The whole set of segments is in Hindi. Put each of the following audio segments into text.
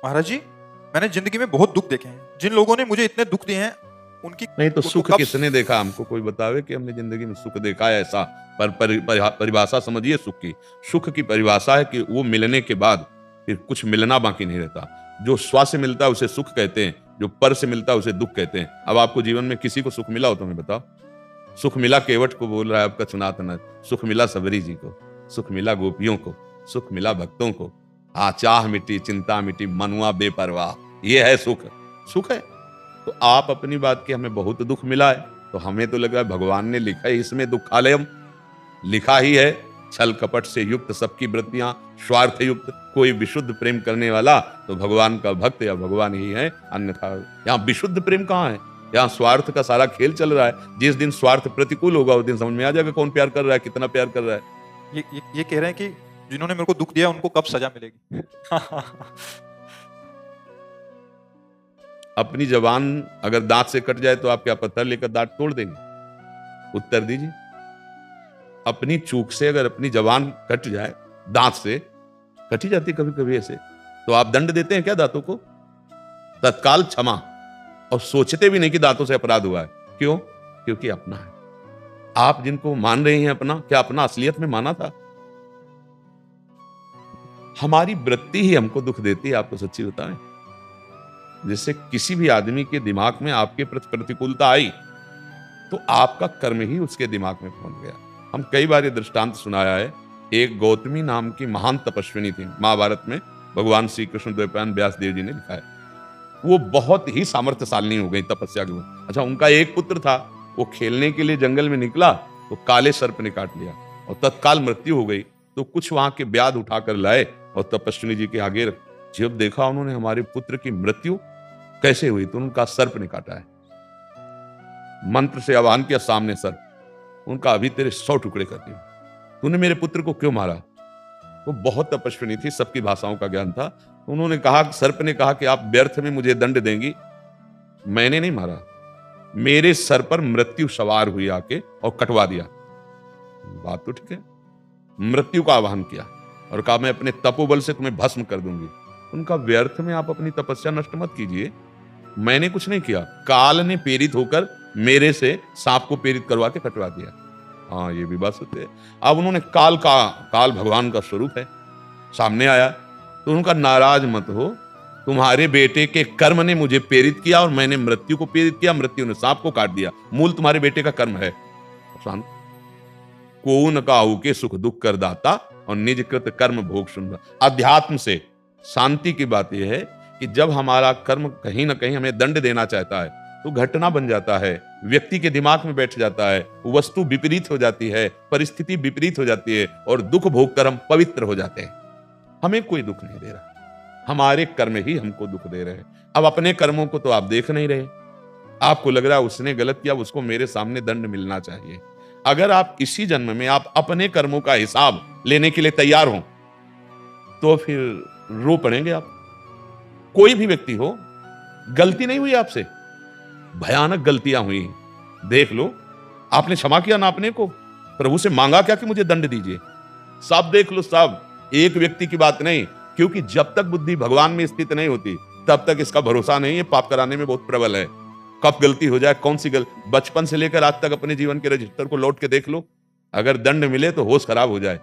महाराज जी, मैंने जिंदगी में बहुत दुख देखे हैं। जिन लोगों ने मुझे इतने दुख दिए हैं उनकी नहीं तो उनको सुख कब किसने देखा? हमको कोई बतावे कि हमने जिंदगी में सुख देखा है ऐसा। परिभाषा समझिए सुख की। सुख की परिभाषा है कि वो मिलने के बाद फिर कुछ मिलना बाकी नहीं रहता। जो स्व से मिलता है उसे सुख कहते हैं, जो पर से मिलता है उसे दुख कहते हैं। अब आपको जीवन में किसी को सुख मिला हो तो हमें बताओ। सुख मिला केवट को, बोल रहा है आपका चुनातना। सुख मिला सबरी जी को, सुख मिला गोपियों को, सुख मिला भक्तों को। चाह मिटी, चिंता मिटी, मनुआ बेपरवाह, ये है सुख। सुख है। तो आप अपनी बात की हमें बहुत दुख मिला है, तो हमें तो लग रहा है भगवान ने लिखा है इसमें दुखालयम, लिखा ही है छल कपट से युक्त सबकी वृत्तियां, स्वार्थ युक्त। कोई विशुद्ध प्रेम करने वाला तो भगवान का भक्त या भगवान ही है, अन्यथा यहाँ विशुद्ध प्रेम कहाँ है? यहाँ स्वार्थ का सारा खेल चल रहा है। जिस दिन स्वार्थ प्रतिकूल होगा उस दिन समझ में आ जाएगा कौन प्यार कर रहा है, कितना प्यार कर रहा है। ये कह रहे हैं कि जिन्होंने मेरे को दुख दिया उनको कब सजा मिलेगी? अपनी जबान अगर दांत से कट जाए तो आप क्या पत्थर लेकर दांत तोड़ देंगे? उत्तर दीजिए। अपनी चूक से अगर अपनी जबान कट जाए, दांत से कटी जाती कभी कभी ऐसे, तो आप दंड देते हैं क्या दांतों को? तत्काल क्षमा, और सोचते भी नहीं कि दांतों से अपराध हुआ है। क्यों? क्योंकि अपना है। आप जिनको मान रहे हैं अपना, क्या अपना असलियत में माना था? हमारी वृत्ति ही हमको दुख देती है, आपको सच्ची बताएं। जैसे किसी भी आदमी के दिमाग में आपके प्रति प्रतिकूलता आई तो आपका कर्म ही उसके दिमाग में पहुंच गया। हम कई बार ये दृष्टांत सुनाया है। एक गौतमी नाम की महान तपस्विनी थी, महाभारत में भगवान श्री कृष्ण द्वैपायन व्यास देव जी ने लिखा है। वो बहुत ही सामर्थ्यशालिनी हो गई तपस्या के बाद। अच्छा, उनका एक पुत्र था, वो खेलने के लिए जंगल में निकला तो काले सर्प ने काट लिया और तत्काल मृत्यु हो गई। तो कुछ वहां के ब्याध उठाकर लाए और तपस्विनी जी के आगे रख। जब देखा उन्होंने हमारे पुत्र की मृत्यु कैसे हुई, तो उनका सर्प ने काटा है। मंत्र से आह्वान किया, सामने सर्प। उनका अभी तेरे 100 टुकड़े कर दिए। तूने मेरे पुत्र को क्यों मारा? वो बहुत तपस्विनी थी, सबकी भाषाओं का ज्ञान था। उन्होंने कहा, सर्प ने कहा कि आप व्यर्थ में मुझे दंड देंगी। मैंने नहीं मारा, मेरे सर पर मृत्यु सवार हुई आके और कटवा दिया। बात तो ठीक है। मृत्यु का आह्वान किया और कहा मैं अपने तपोबल से तुम्हें भस्म कर दूंगी। उनका व्यर्थ में आप अपनी तपस्या नष्ट मत कीजिए। मैंने कुछ नहीं किया, काल ने प्रेरित होकर मेरे से सांप को प्रेरित करवा के कटवा दिया। हाँ, ये भी बात सत्य है। अब उन्होंने काल भगवान का स्वरूप है, सामने आया तो उनका नाराज मत हो, तुम्हारे बेटे के कर्म ने मुझे प्रेरित किया और मैंने मृत्यु को प्रेरित किया, मृत्यु ने सांप को काट दिया। मूल तुम्हारे बेटे का कर्म है। शांत। को न काहू के सुख दुख कर दाता और निज कृत कर्म भोग सुन। अध्यात्म से शांति की बात यह है कि जब हमारा कर्म कहीं ना कहीं हमें दंड देना चाहता है तो घटना बन जाता है, व्यक्ति के दिमाग में बैठ जाता है, वस्तु विपरीत हो जाती है, परिस्थिति विपरीत हो जाती है और दुख भोग कर हम पवित्र हो जाते हैं। हमें कोई दुख नहीं दे रहा, हमारे कर्म ही हमको दुख दे रहे हैं। अब अपने कर्मों को तो आप देख नहीं रहे, आपको लग रहा है उसने गलत किया, उसको मेरे सामने दंड मिलना चाहिए। अगर आप इसी जन्म में आप अपने कर्मों का हिसाब लेने के लिए तैयार हो तो फिर रो पड़ेंगे आप। कोई भी व्यक्ति हो, गलती नहीं हुई आपसे, भयानक गलतियां हुई, देख लो। आपने क्षमा किया ना अपने को, प्रभु से मांगा क्या कि मुझे दंड दीजिए? सब देख लो, सब। एक व्यक्ति की बात नहीं, क्योंकि जब तक बुद्धि भगवान में स्थित नहीं होती तब तक इसका भरोसा नहीं है। पाप कराने में बहुत प्रबल है। कब गलती हो जाए, कौन सी गलती, बचपन से लेकर आज तक अपने जीवन के रजिस्टर को लौट के देख लो। अगर दंड मिले तो होश खराब हो जाए,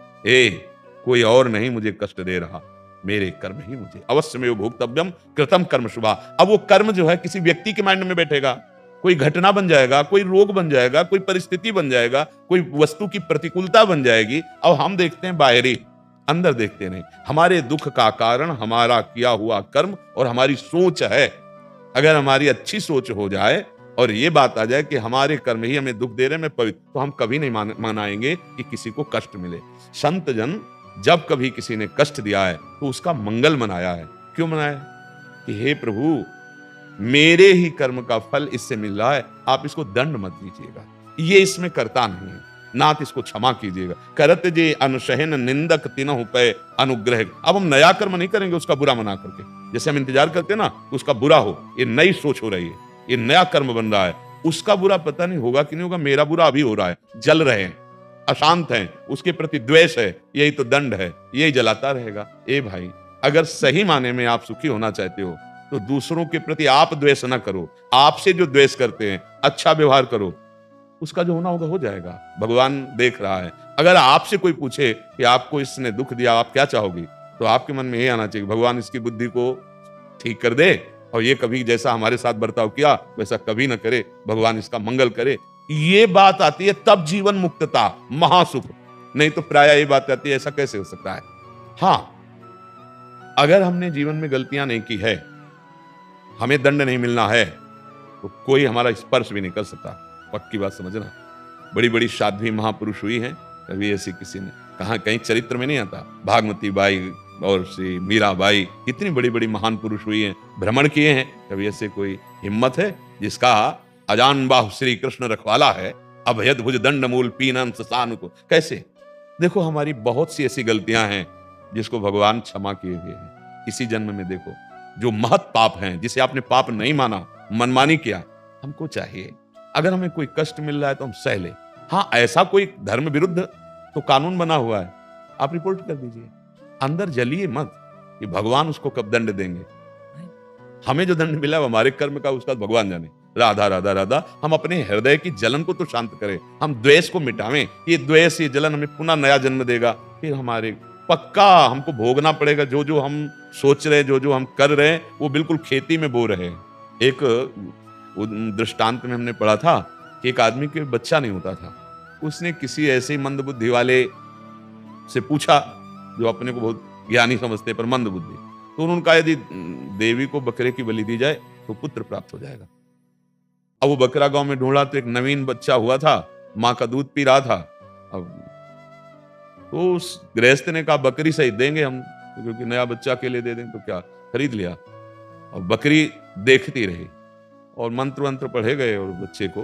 कोई और नहीं मुझे कष्ट दे रहा, मेरे कर्म ही मुझे। अवश्य में भोक्तव्यम कृतम कर्म शुभा। अब वो कर्म जो है किसी व्यक्ति के माइंड में बैठेगा, कोई घटना बन जाएगा, कोई रोग बन जाएगा, कोई परिस्थिति बन जाएगा, कोई वस्तु की प्रतिकूलता बन जाएगी। अब हम देखते हैं बाहरी, अंदर देखते नहीं। हमारे दुख का कारण हमारा किया हुआ कर्म और हमारी सोच है। अगर हमारी अच्छी सोच हो जाए और ये बात आ जाए कि हमारे कर्म ही हमें दुख दे रहे हैं, मैं पवित्र, तो हम कभी नहीं मनाएंगे कि किसी को कष्ट मिले। संत जन जब कभी किसी ने कष्ट दिया है तो उसका मंगल मनाया है। क्यों मनाया? कि हे प्रभु, मेरे ही कर्म का फल इससे मिल रहा है, आप इसको दंड मत दीजिएगा, ये इसमें करता नहीं है, नाथ इसको क्षमा कीजिएगा। करत जे अनुशहन निंदक तिनहु पे अनुग्रह। अब हम नया कर्म नहीं करेंगे उसका बुरा मना करके, जैसे हम इंतजार करते हैं ना उसका बुरा हो। ये नई सोच हो रही है, ये नया कर्म बन रहा है। उसका बुरा पता नहीं होगा कि नहीं होगा, मेरा बुरा अभी हो रहा है, जल रहे हैं, अशांत हैं, उसके प्रति द्वेष है, यही तो दंड है, यही जलाता रहेगा। भाई, अगर सही माने में आप सुखी होना चाहते हो तो दूसरों के प्रति आप द्वेष ना करो, आपसे जो द्वेष करते हैं अच्छा व्यवहार करो, उसका जो होना होगा हो जाएगा। भगवान देख रहा है। अगर आपसे कोई पूछे कि आपको इसने दुख दिया, आप क्या चाहोगे, तो आपके मन में ये आना चाहिए भगवान इसकी बुद्धि को ठीक कर दे और ये कभी जैसा हमारे साथ बर्ताव किया वैसा कभी ना करे, भगवान इसका मंगल करे। ये बात आती है तब जीवन मुक्तता, महासुख। नहीं तो प्राय ये बात आती है ऐसा कैसे हो सकता है। हाँ, अगर हमने जीवन में गलतियां नहीं की है, हमें दंड नहीं मिलना है, तो कोई हमारा स्पर्श भी नहीं कर सकता। पक्की बात समझना। बड़ी बड़ी साध्वी महापुरुष हुई हैं, कभी ऐसी किसी ने कहा, कहीं चरित्र में नहीं आता। भागमती बाई और श्री मीराबाई इतनी बड़ी बड़ी महान पुरुष हुई हैं, भ्रमण किए हैं, कभी ऐसे कोई हिम्मत है जिसका अजान बाहु श्री कृष्ण रखवाला है, अभयद भुज दंड मूल पीनन ससानु को। कैसे? देखो हमारी बहुत सी ऐसी गलतियां हैं जिसको भगवान क्षमा किए हुए हैं। इसी जन्म में देखो जो महत पाप हैं, जिसे आपने पाप नहीं माना, मनमानी किया, हमको चाहिए अगर हमें कोई कष्ट मिल रहा है तो हम सह ले। हाँ, ऐसा कोई धर्म विरुद्ध तो कानून बना हुआ है, आप रिपोर्ट कर दीजिए। अंदर जलिए मत कि भगवान उसको कब दंड देंगे। हमें जो दंड मिला वो हमारे कर्म का, उसका भगवान जाने। राधा राधा राधा, हम अपने हृदय की जलन को तो शांत करें, हम द्वेष को मिटावें। ये द्वेष, ये जलन हमें पुनः नया जन्म देगा, फिर हमारे पक्का हमको भोगना पड़ेगा। जो जो हम सोच रहे हैं, जो जो हम कर रहे हैं, वो बिल्कुल खेती में बो रहे हैं। एक दृष्टांत में हमने पढ़ा था कि एक आदमी के बच्चा नहीं होता था, उसने किसी ऐसे मंदबुद्धि वाले से पूछा जो अपने को बहुत ज्ञानी समझते पर मंद बुद्धि, तो उन्होंने कहा यदि देवी को बकरे की बलि दी जाए तो पुत्र प्राप्त हो जाएगा। अब वो बकरा गांव में ढूंढा तो एक नवीन बच्चा हुआ था, माँ का दूध पी रहा था। अब तो उस गृहस्थ ने कहा बकरी सही देंगे हम, क्योंकि नया बच्चा के लिए दे दें तो क्या, खरीद लिया। और बकरी देखती रही और मंत्र वंत्र पढ़े गए और बच्चे को,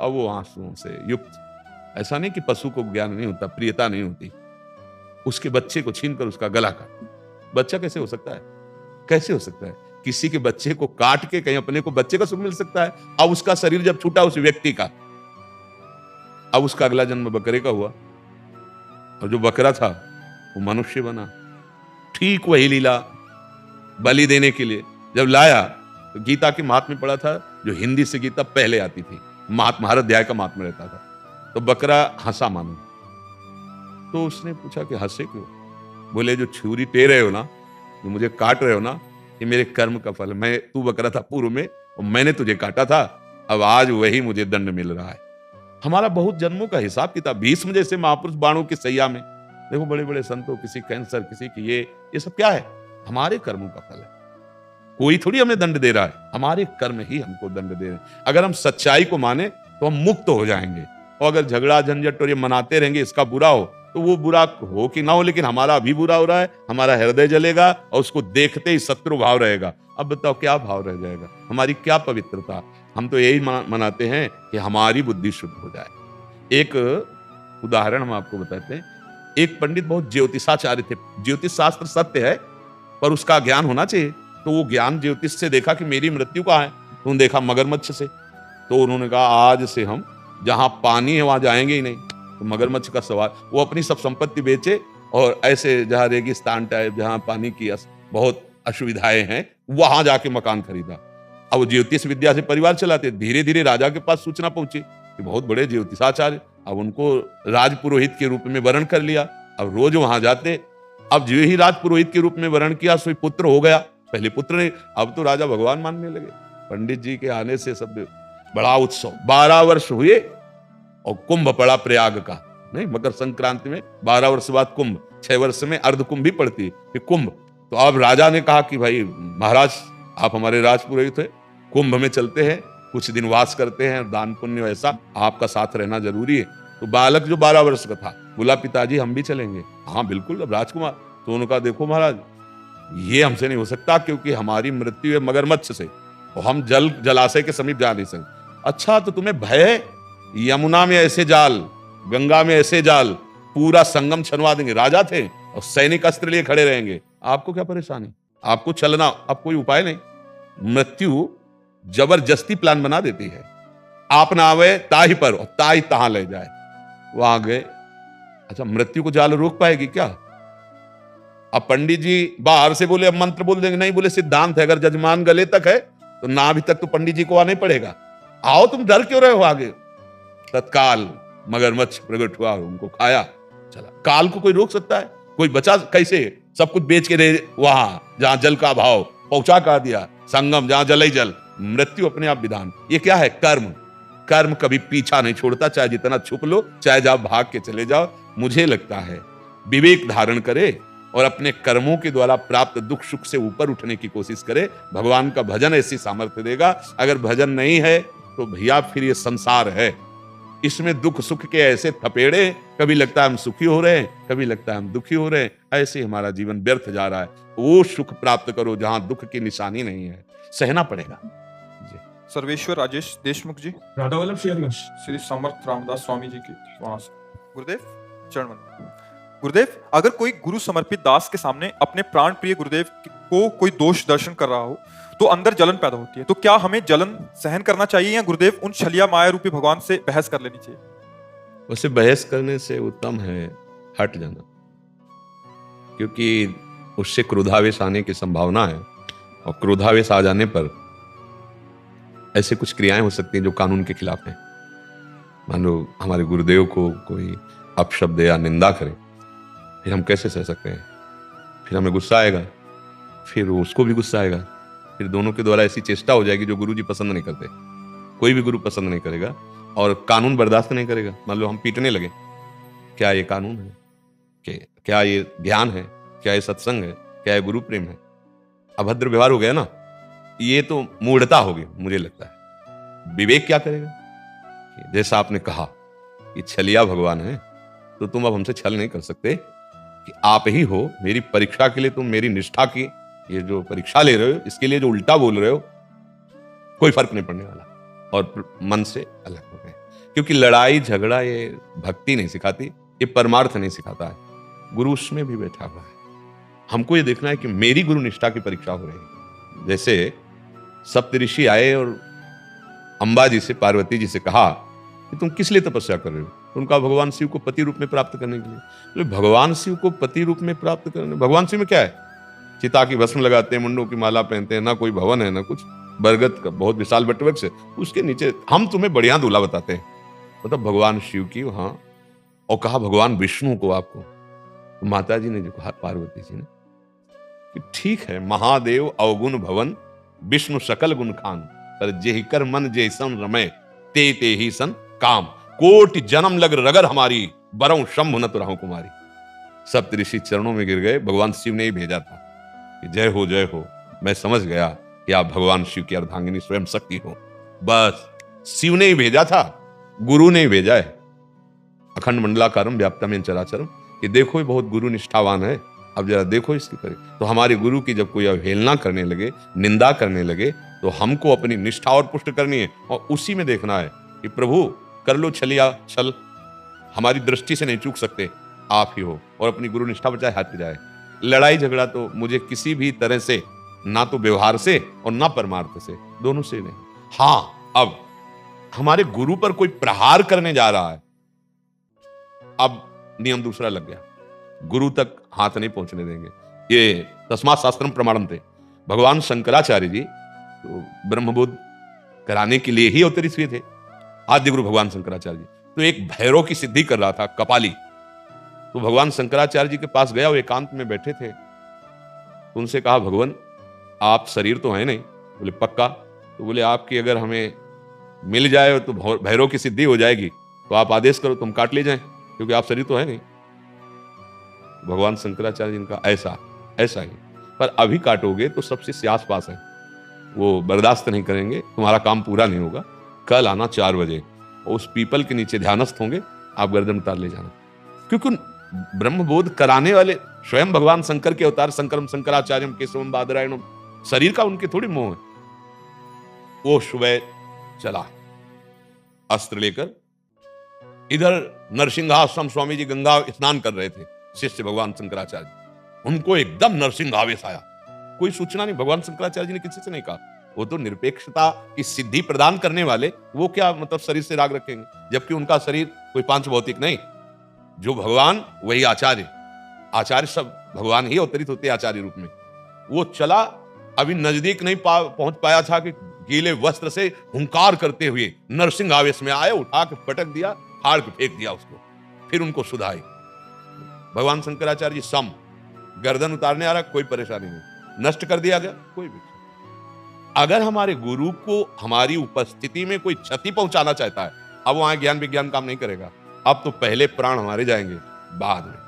अब वो आंसुओं से युक्त, ऐसा नहीं कि पशु को ज्ञान नहीं होता, प्रियता नहीं होती, उसके बच्चे को छीनकर उसका गला काट। बच्चा कैसे हो सकता है, कैसे हो सकता है? किसी के बच्चे को काट के कहीं अपने को बच्चे का सुख मिल सकता है? अब उसका शरीर जब छूटा उस व्यक्ति का, अब उसका अगला जन्म बकरे का हुआ और जो बकरा था वो मनुष्य बना। ठीक वही लीला बलि देने के लिए जब लाया तो गीता के महात्म्य पढ़ा था, जो हिंदी से गीता पहले आती थी, महात्मा हर अध्याय का महात्म्य रहता था। तो बकरा हंसा मानो, तो उसने पूछा कि हंसे क्यों? बोले जो छुरी टे रहे हो ना, जो मुझे काट रहे हो ना, ये मेरे कर्म का फल है। तू बकरा था पूर्व में और मैंने तुझे काटा था, अब आज वही मुझे दंड मिल रहा है। हमारा बहुत जन्मों का हिसाब किताब, भीष्म जैसे महापुरुष बाणों की सैया में देखो, बड़े बड़े संतों, किसी कैंसर, किसी की ये सब क्या है? हमारे कर्मों का फल है। कोई थोड़ी हमें दंड दे रहा है, हमारे कर्म ही हमको दंड दे रहे हैं। अगर हम सच्चाई को माने तो हम मुक्त हो जाएंगे। और अगर झगड़ा झंझट और ये मनाते रहेंगे इसका बुरा हो, तो वो बुरा हो कि ना हो, लेकिन हमारा अभी बुरा हो रहा है, हमारा हृदय जलेगा और उसको देखते ही शत्रु भाव रहेगा। अब बताओ क्या भाव रह जाएगा, हमारी क्या पवित्रता? हम तो यही मनाते हैं कि हमारी बुद्धि शुद्ध हो जाए। एक उदाहरण हम आपको बताते हैं। एक पंडित बहुत ज्योतिषाचार्य थे। ज्योतिष शास्त्र सत्य है पर उसका ज्ञान होना चाहिए। तो वो ज्ञान ज्योतिष से देखा कि मेरी मृत्यु कहाँ है, तो उन्होंने देखा मगरमच्छ से। तो उन्होंने कहा आज से हम जहां पानी है वहां जाएंगे ही नहीं। तो मगरमच्छ का सवाल, वो अपनी सब संपत्ति बेचे और ऐसे जहां रेगिस्तान टाइप, जहां पानी की बहुत असुविधाएं हैं, वहां जाके मकान खरीदा। अब वो ज्योतिष विद्या से परिवार चलाते। धीरे धीरे राजा के पास सूचना पहुंची कि बहुत बड़े ज्योतिषाचार्य, अब उनको राजपुरोहित के रूप में वर्ण कर लिया। अब रोज वहां जाते। अब जो ही राजपुरोहित के रूप में वर्ण किया सो पुत्र हो गया। पहले पुत्र नहीं, अब तो राजा भगवान मानने लगे। पंडित जी के आने से सब बड़ा उत्सव। 12 वर्ष हुए और कुंभ पड़ा प्रयाग का, नहीं, मकर संक्रांति में 12 वर्ष बाद कुंभ, 6 वर्ष में अर्ध कुंभ भी पड़ती है कुंभ। तो अब राजा ने कहा कि भाई महाराज आप हमारे राजपुरोहित हैं, कुंभ में चलते हैं, कुछ दिन वास करते हैं, दान पुण्य ऐसा, आपका साथ रहना जरूरी है। तो बालक जो 12 वर्ष का था बोला पिताजी हम भी चलेंगे। हाँ बिल्कुल। अब राजकुमार, तो उन्होंने कहा देखो महाराज ये हमसे नहीं हो सकता, क्योंकि हमारी मृत्यु है मगरमच्छ से और हम जलाशय के समीप जा नहीं सकते। अच्छा तो तुम्हें भय है? यमुना में ऐसे जाल, गंगा में ऐसे जाल, पूरा संगम छनवा देंगे। राजा थे और सैनिक अस्त्र लिए खड़े रहेंगे, आपको क्या परेशानी? आपको चलना, अब कोई उपाय नहीं। मृत्यु जबरदस्ती प्लान बना देती है। आप ना आवे ताही पर और ताही तहां ले जाए, वहां गए। अच्छा मृत्यु को जाल रोक पाएगी क्या? अब पंडित जी बाहर से बोले अब मंत्र बोल देंगे, नहीं, बोले सिद्धांत है, अगर जजमान गले तक है तो नाभि तक तो पंडित जी को आना ही पड़ेगा। आओ, तुम डर क्यों रहे हो आगे। तत्काल मगरमच्छ प्रकट हुआ, उनको खाया, चला। काल को कोई रोक सकता है? कोई बचा कैसे? सब कुछ बेच के दे, वहां जहां जल का अभाव पहुंचा कर दिया, संगम जहां जल ही जल, मृत्यु अपने आप विधान। ये क्या है? कर्म। कर्म कभी पीछा नहीं छोड़ता, चाहे जितना छुप लो, चाहे जहां भाग के चले जाओ। मुझे लगता है विवेक धारण करे और अपने कर्मों के द्वारा प्राप्त दुख सुख से ऊपर उठने की कोशिश करे। भगवान का भजन ऐसी सामर्थ्य देगा। अगर भजन नहीं है तो भैया फिर ये संसार है, इसमें दुख सुख के ऐसे थपेड़े, कभी लगता है हम सुखी हो रहे हैं, कभी लगता है हम दुखी हो रहे हैं, ऐसे हमारा जीवन व्यर्थ जा रहा है। वो सुख प्राप्त करो जहां दुख की निशानी नहीं है, सहना पड़ेगा। जी। सर्वेश्वर राजेश देशमुख जी, राधा वल्लभ शेरगंज। श्री समर्थ रामदास स्वामी जी की वहां से। गुरुदेव चरण वंदन। गुरुदेव, अगर कोई गुरु समर्पित दास के सामने अपने प्राण प्रिय गुरुदेव को कोई दोष दर्शन कर रहा हो तो अंदर जलन पैदा होती है, तो क्या हमें जलन सहन करना चाहिए या गुरुदेव उन छलिया माया रूपी भगवान से बहस कर लेनी चाहिए? उसे बहस करने से उत्तम है हट जाना, क्योंकि उससे क्रोधावेश आने की संभावना है, और क्रोधावेश आ जाने पर ऐसे कुछ क्रियाएं हो सकती हैं जो कानून के खिलाफ हैं। मान लो हमारे गुरुदेव को कोई अपशब्द या निंदा करे, फिर हम कैसे सह सकते हैं? फिर हमें गुस्सा आएगा, फिर उसको भी गुस्सा आएगा, फिर दोनों के द्वारा ऐसी चेष्टा हो जाएगी जो गुरु जी पसंद नहीं करते। कोई भी गुरु पसंद नहीं करेगा और कानून बर्दाश्त नहीं करेगा। मान लो हम पीटने लगे, क्या ये कानून है? क्या ये ज्ञान है? क्या ये सत्संग है? क्या ये गुरु प्रेम है? अभद्र व्यवहार हो गया ना, ये तो मूढ़ता होगी। मुझे लगता है विवेक क्या करेगा? जैसा आपने कहा कि छलिया भगवान है, तो तुम अब हमसे छल नहीं कर सकते कि आप ही हो। मेरी परीक्षा के लिए तुम मेरी निष्ठा की ये जो परीक्षा ले रहे हो, इसके लिए जो उल्टा बोल रहे हो, कोई फर्क नहीं पड़ने वाला। और मन से अलग हो गए, क्योंकि लड़ाई झगड़ा ये भक्ति नहीं सिखाती, ये परमार्थ नहीं सिखाता है। गुरु उसमें भी बैठा हुआ है। हमको ये देखना है कि मेरी गुरु निष्ठा की परीक्षा हो रही है। जैसे सप्तऋषि आए और अंबा जी से, पार्वती जी से कहा कि तुम किस लिए तपस्या कर रहे हो? तो उनका भगवान शिव को पति रूप में प्राप्त करने के लिए। तो भगवान शिव को पति रूप में प्राप्त करने, भगवान शिव में क्या है? चिता की भस्म लगाते हैं, मुंडों की माला पहनते हैं, ना कोई भवन है ना कुछ, बरगद का बहुत विशाल वटवृक्ष है, उसके नीचे हम तुम्हें बढ़िया दूल्हा बताते हैं। मतलब भगवान शिव की वहां, और कहा भगवान विष्णु को आपको। तो माता जी ने जो कहा, पार्वती जी ने, कि ठीक है, महादेव अवगुण भवन, विष्णु सकल गुण खान, पर जेहि कर मन जेहि सन रमय, ते ते ही सन काम, कोटि जन्म लग रगर हमारी, बरऊं शंभु न तुरहु कुमारी। सप्तऋषि चरणों में गिर गए। भगवान शिव ने ही भेजा था कि जय हो, मैं समझ गया कि आप भगवान शिव की अर्धांगिनी स्वयं शक्ति हो। बस शिव ने ही भेजा था, गुरु ने ही भेजा है। अखंड मंडलाकारम व्याप्तमेन चराचरम, कि देखो ये बहुत गुरु निष्ठावान है, अब जरा देखो इसकी करे। तो हमारे गुरु की जब कोई अवहेलना करने लगे, निंदा करने लगे, तो हमको अपनी निष्ठा और पुष्ट करनी है, और उसी में देखना है कि प्रभु कर लो छलिया छल, हमारी दृष्टि से नहीं चूक सकते, आप ही हो। और अपनी गुरु निष्ठा बचाए हाथ जाए। लड़ाई झगड़ा तो मुझे किसी भी तरह से, ना तो व्यवहार से और ना परमार्थ से, दोनों से नहीं। हाँ, अब हमारे गुरु पर कोई प्रहार करने जा रहा है, अब नियम दूसरा लग गया, गुरु तक हाथ नहीं पहुंचने देंगे। ये तस्मात् शास्त्रम प्रमाणम थे। भगवान शंकराचार्य जी तो ब्रह्मबोध कराने के लिए ही अवतरित हुए थे, आद्य गुरु भगवान शंकराचार्य जी। तो एक भैरव की सिद्धि कर रहा था, कपाली। तो भगवान शंकराचार्य जी के पास गया, वो एकांत में बैठे थे। तो उनसे कहा, भगवान आप शरीर तो है नहीं? बोले पक्का। तो बोले आपकी अगर हमें मिल जाए तो भैरव की सिद्धि हो जाएगी, तो आप आदेश करो तो हम काट ले जाएं, क्योंकि आप शरीर तो है नहीं। भगवान शंकराचार्य जी का ऐसा ही, पर अभी काटोगे तो सबसे सियास पास है, वो बर्दाश्त नहीं करेंगे, तुम्हारा काम पूरा नहीं होगा। कल आना 4 बजे, और उस पीपल के नीचे ध्यानस्थ होंगे, आप गर्दन उतार ले जाना। क्योंकि ब्रह्मबोध कराने वाले स्वयं भगवान शंकर के अवतार, शंकरम शंकराचार्यम केशवम बादरायणम, शरीर का उनके थोड़ी मोह है। वो सुबह चला अस्त्र लेकर, इधर नरसिंहाश्रम स्वामी जी गंगा स्नान कर रहे थे, शिष्य भगवान शंकराचार्य। उनको एकदम नरसिंहावेश आया, कोई सूचना नहीं। भगवान शंकराचार्य जी ने किसी से नहीं कहा, वो तो निरपेक्षता की सिद्धि प्रदान करने वाले, वो क्या मतलब शरीर से राग रखेंगे, जबकि उनका शरीर कोई पांच भौतिक नहीं। जो भगवान वही आचार्य, आचार्य सब भगवान ही अवतरित होते आचार्य रूप में। वो चला, अभी नजदीक नहीं पहुंच पाया था कि गीले वस्त्र से हुंकार करते हुए नरसिंह आवेश में आए, उठा के पटक दिया, फाड़ के फेंक दिया उसको, फिर उनको सुधाई। भगवान शंकराचार्य जी सम, गर्दन उतारने आ रहा, कोई परेशानी नहीं, नष्ट कर दिया गया, कोई भी। अगर हमारे गुरु को हमारी उपस्थिति में कोई क्षति पहुंचाना चाहता है, अब वहां ज्ञान विज्ञान काम नहीं करेगा। अब तो पहले प्राण हमारे जाएंगे, बाद में।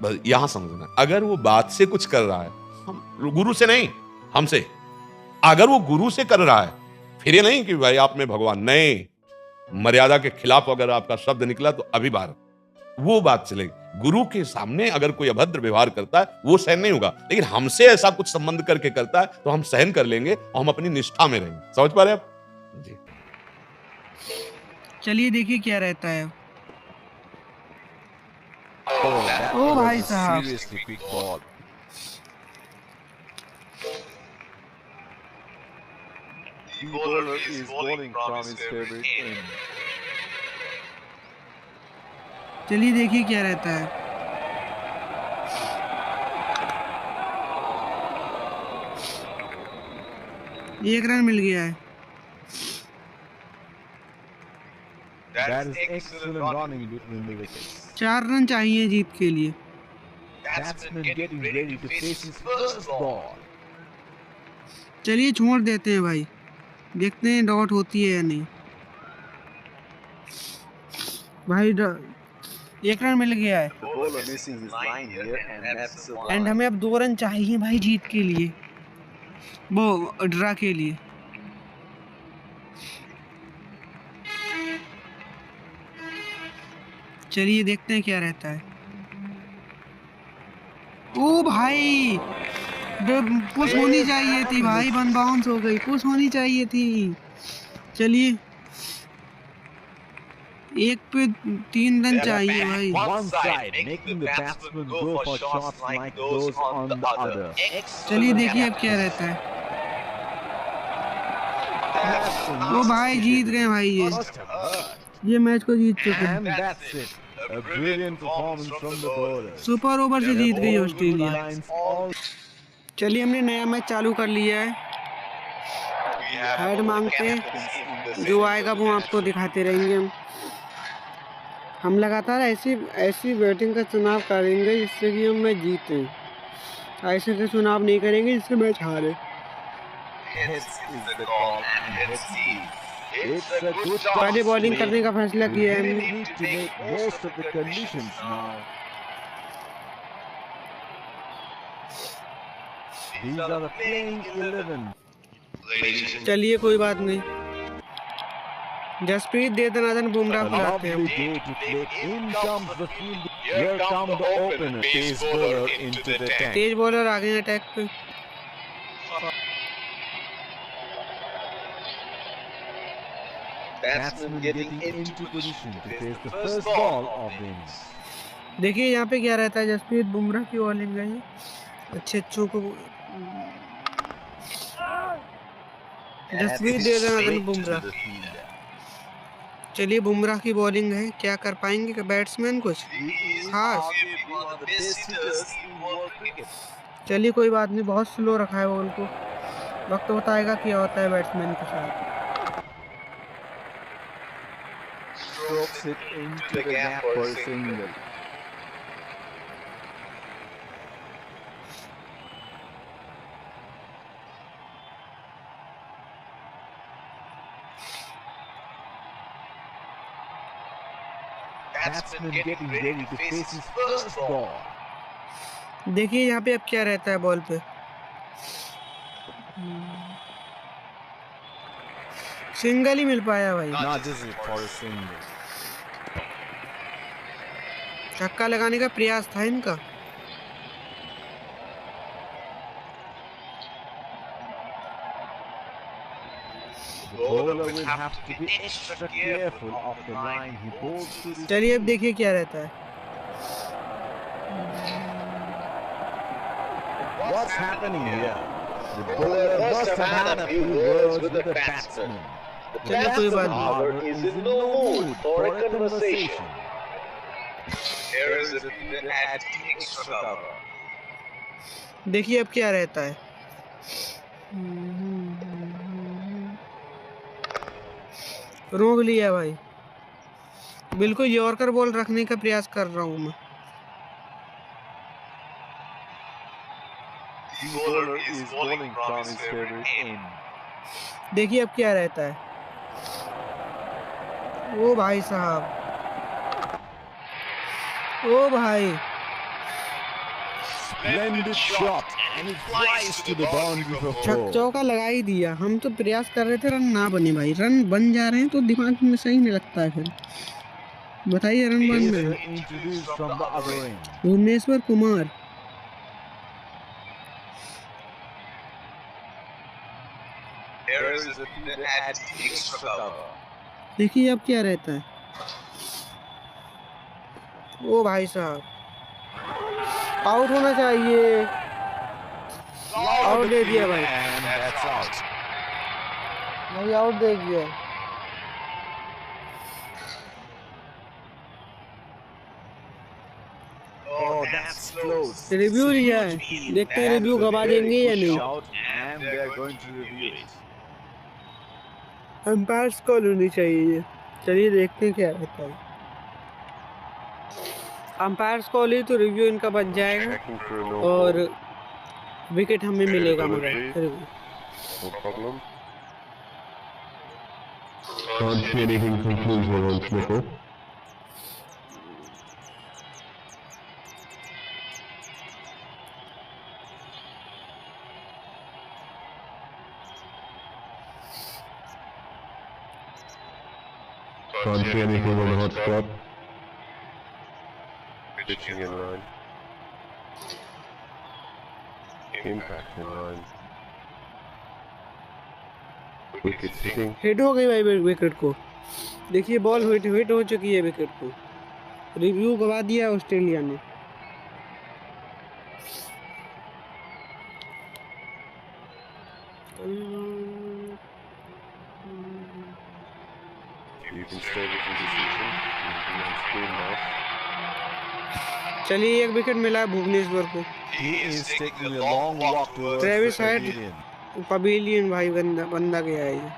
बस यहां समझना, अगर वो बात से कुछ कर रहा है, हम गुरु से नहीं, हमसे, अगर वो गुरु से कर रहा है, फिर ये नहीं कि भाई आप में भगवान, नहीं, मर्यादा के खिलाफ अगर आपका शब्द निकला तो अभी बाहर, वो बात चलेगी। गुरु के सामने अगर कोई अभद्र व्यवहार करता है, वो सहन नहीं होगा, लेकिन हमसे ऐसा कुछ संबंध करके करता है तो हम सहन कर लेंगे और हम अपनी निष्ठा में रहेंगे। समझ पा रहे हैं आप जी? चलिए देखिए क्या रहता है। ओ भाई साहब, bowler is bowling from his favorite end. चलिए देखिए क्या रहता है। एक रन मिल गया है। That is excellent running between the wickets. 4 run चाहिए जीत के लिए। Batsman getting ready to face his first ball. चलिए छोड़ देते हैं भाई, देखते हैं डॉट होती है या नहीं। भाई 1 रन मिल गया है। The bowler missing his line here and that's the and हमें अब 2 रन चाहिए भाई जीत के लिए, वो ड्रा के लिए। चलिए देखते हैं क्या रहता है। ओ भाई, पुश होनी चाहिए थी भाई, वन बाउंस हो गई, पुश होनी चाहिए थी। चलिए 1 पे 3 रन चाहिए भाई। one side making the batsman go for shots like those on the other. चलिए देखिए अब क्या रहता है। ओ भाई जीत गए भाई, ये मैच को जीत चुके हैं। And that's it. A brilliant performance from the bowler. Super over से जीत गई All ऑस्ट्रेलिया। lines all चलिए हमने नया मैच चालू कर लिया है। हेड मांगते हैं, जो आएगा वो आपको दिखाते रहेंगे। हम लगातार ऐसी बैटिंग का चुनाव करेंगे जिससे कि हम मैच जीतें, ऐसे का चुनाव नहीं करेंगे जिससे मैच हारे। Heads is the call and heads lead. It's a good पहले toss बॉलिंग play. करने का फैसला We किया है really हमने। need to make most of the conditions now. These are the playing 11. चलिए कोई बात नहीं, जसप्रीत देवनाथन बुमराह A को लाते lovely हैं। day to play. In comes the field. Here come the opener. Pace bowler into the tank. तेज बॉलर आ गए हैं अटैक पे। Batsman getting into position to face the first ball of the innings. देखिए यहाँ पे क्या रहता है, जसप्रीत बुमराह की बॉलिंग है, अच्छों को जसप्रीत देवनाथन बुमराह। चलिए बुमराह की बॉलिंग है, क्या कर पाएंगे बैट्समैन कुछ खास? चलिए कोई बात नहीं, बहुत स्लो रखा है बॉल को, वक्त बताएगा क्या होता है बैट्समैन के साथ। Strokes it into the gap for a single. Batsman getting ready to face his first ball. देखिए यहाँ पे अब क्या रहता है बॉल पे, सिंगल ही मिल पाया भाई। Now this is for a single. छक्का लगाने का प्रयास था इनका। The bowler will have to be extra careful of the line he bowls to this. चलिए अब देखिए क्या रहता है। What's happening here? The bowler must have had a few words with the batsman. चलिए कोई बात नहीं। However, is in no mood for a conversation. Here is a fielder at extra cover. देखिए अब क्या रहता है। रोक लिया भाई। बिल्कुल यॉर्कर बॉल रखने का प्रयास कर रहा हूँ मैं। The bowler is bowling from his favorite end. देखिए अब क्या रहता है। ओ भाई साहब, ओ भाई, Splendid shot, and it flies to the boundary for छक 4. चौका लगा ही दिया। हम तो प्रयास कर रहे थे रन ना बने भाई, रन बन जा रहे हैं तो दिमाग में सही नहीं लगता है फिर। बताइए रन बन Pacer रहे। introduced from the other end. Bhuvneshwar Kumar. There is a fielder at extra cover. देखिए अब क्या रहता है। ओ भाई साहब, आउट होना चाहिए। आउट दे दिया भाई, And that's out. भाई आउट दे दिया। Oh, that's close. रिव्यू लिया है, देखते हैं रिव्यू That's a गवा very देंगे या good नहीं। shout, and they're going to review it. Umpires call होनी चाहिए। चलिए देखते हैं क्या रहता है। अंपायर्स कॉल ही तो रिव्यू इनका बन जाएगा और विकेट हमें मिलेगा मगर फिर भी। No problem. Can't see anything conclusive on Smithville. Can't see anything on the hot spot. Pitching in line. Impact in line. Wicket hitting. Hit हो गई भाई विकेट को। देखिए बॉल हिट हो चुकी है विकेट को। रिव्यू गवा दिया ऑस्ट्रेलिया ने। You can stay with your decision. You'll be on screen now. चलिए एक विकेट मिला है भुवनेश्वर को। He is taking a long walk towards Travis the Head. pavilion. Pavilion भाई बंदा गया है ये।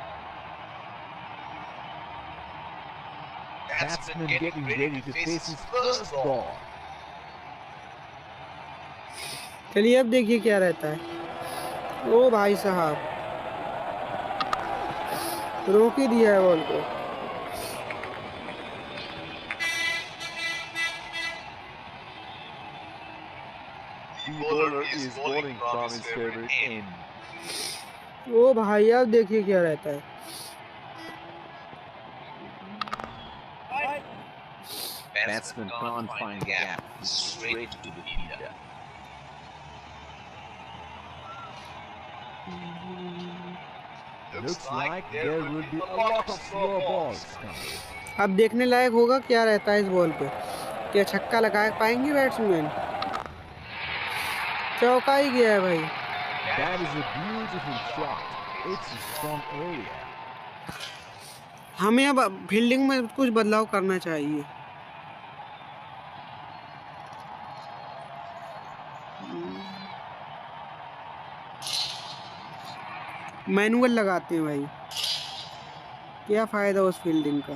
Batsman getting ready to face his first ball. चलिए अब देखिए क्या रहता है। ओ भाई साहब, रोक ही दिया है बॉल को। The bowler is bowling from his favorite end. ओ भाई अब देखिए क्या रहता है। Batsman can't find gap. Straight to the fielder. Looks like there will be a lot of slow balls coming. अब देखने लायक होगा क्या रहता है इस बॉल पे। क्या छक्का लगा पाएंगे बैट्समैन। चौका ही गया है भाई। That is a beautiful shot. It's a strong area. हमें अब फील्डिंग में कुछ बदलाव करना चाहिए। मैनुअल लगाते हैं भाई, क्या फायदा उस फील्डिंग का।